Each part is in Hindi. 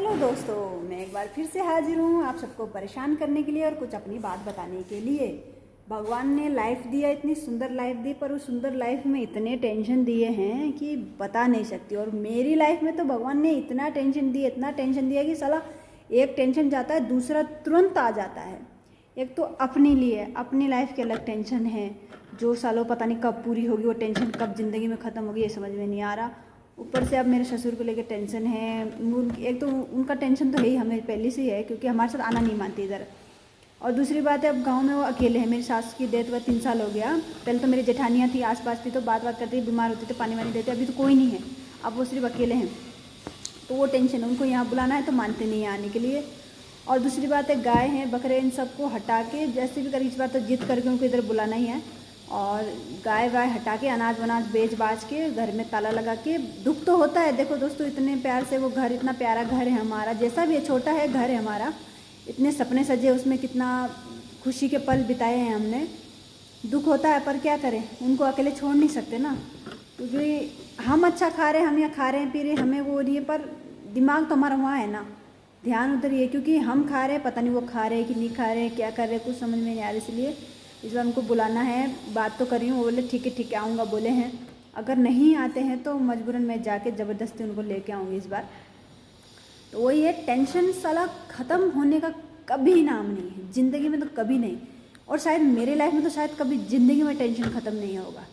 हेलो दोस्तों, मैं एक बार फिर से हाजिर हूँ आप सबको परेशान करने के लिए और कुछ अपनी बात बताने के लिए। भगवान ने लाइफ दिया, इतनी सुंदर लाइफ दी, पर उस सुंदर लाइफ में इतने टेंशन दिए हैं कि बता नहीं सकती। और मेरी लाइफ में तो भगवान ने इतना टेंशन दिया, इतना टेंशन दिया कि साला एक टेंशन जाता है दूसरा तुरंत आ जाता है। एक तो अपने लिए, अपनी लाइफ की अलग टेंशन है, जो सालों पता नहीं कब पूरी होगी, वो टेंशन कब ज़िंदगी में ख़त्म होगी ये समझ में नहीं आ रहा। ऊपर से अब मेरे ससुर को लेकर टेंशन है। एक तो उनका टेंशन तो है ही, हमें पहले से ही है क्योंकि हमारे साथ आना नहीं मानती इधर। और दूसरी बात है, अब गांव में वो अकेले हैं। मेरी सास की डेथ हुआ 3 साल हो गया। पहले तो मेरी जेठानियाँ थी आसपास थी, तो बात करती, बीमार होती तो पानी वानी देते। अभी तो कोई नहीं है, अब वो सिर्फ अकेले हैं, तो वो टेंशन है। उनको यहाँ बुलाना है तो मानते नहीं है आने के लिए। और दूसरी बात है, गाय हैं बकरे, इन सबको हटा के जैसे भी कर, इस बार तो जिद करके उनको इधर बुलाना ही है। और गाय वाय हटा के अनाज वनाज बेच बाज के घर में ताला लगा के, दुख तो होता है। देखो दोस्तों, इतने प्यार से वो घर, इतना प्यारा घर है हमारा, जैसा भी है छोटा है घर है हमारा, इतने सपने सजे उसमें, कितना खुशी के पल बिताए हैं हमने। दुख होता है पर क्या करें, उनको अकेले छोड़ नहीं सकते ना, क्योंकि हम अच्छा खा रहे हैं, हम यहाँ खा रहे हैं पी रहे हैं, हमें वो नहीं है, पर दिमाग तो हमारा वहाँ है ना, ध्यान उधर ही है। क्योंकि हम खा रहे हैं, पता नहीं वो खा रहे हैं कि नहीं खा रहे हैं, क्या कर रहे हैं, कुछ समझ में नहीं आ रहा। इसलिए इस बार उनको बुलाना है। बात तो कर रही हूँ, वो बोले ठीक है आऊँगा बोले हैं। अगर नहीं आते हैं तो मजबूरन मैं जाके ज़बरदस्ती उनको लेके आऊँगी इस बार। तो वही है, टेंशन साला ख़त्म होने का कभी नाम नहीं है ज़िंदगी में, तो कभी नहीं। और शायद मेरे लाइफ में तो शायद कभी ज़िंदगी में टेंशन ख़त्म नहीं होगा।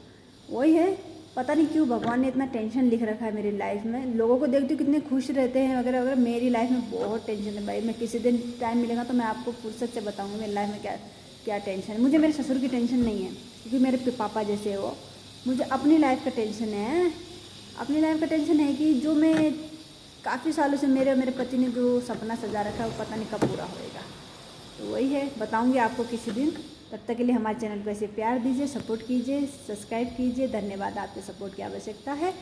वही है, पता नहीं क्यों भगवान ने इतना टेंशन लिख रखा है मेरी लाइफ में। लोगों को देखती हूँ कितने खुश रहते हैं वगैरह वगैरह, मेरी लाइफ में बहुत टेंशन है भाई। मैं किसी दिन टाइम मिलेगा तो मैं आपको फुर्सत से बताऊँगी मेरी लाइफ में क्या क्या टेंशन है। मुझे मेरे ससुर की टेंशन नहीं है क्योंकि मेरे पापा जैसे है वो। मुझे अपनी लाइफ का टेंशन है। अपनी लाइफ का टेंशन है कि जो मैं काफ़ी सालों से, मेरे और मेरे पति ने जो सपना सजा रखा है वो पता नहीं कब पूरा होएगा। तो वही है, बताऊंगी आपको किसी दिन। तब तक के लिए हमारे चैनल को ऐसे प्यार दीजिए, सपोर्ट कीजिए, सब्सक्राइब कीजिए। धन्यवाद, आपके सपोर्ट की आवश्यकता है।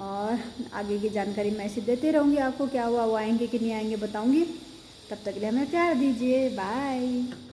और आगे की जानकारी मैं ऐसे देते रहूँगी आपको, क्या हुआ वो आएंगे कि नहीं आएंगे बताऊँगी। तब तक के लिए हमें प्यार दीजिए। बाय।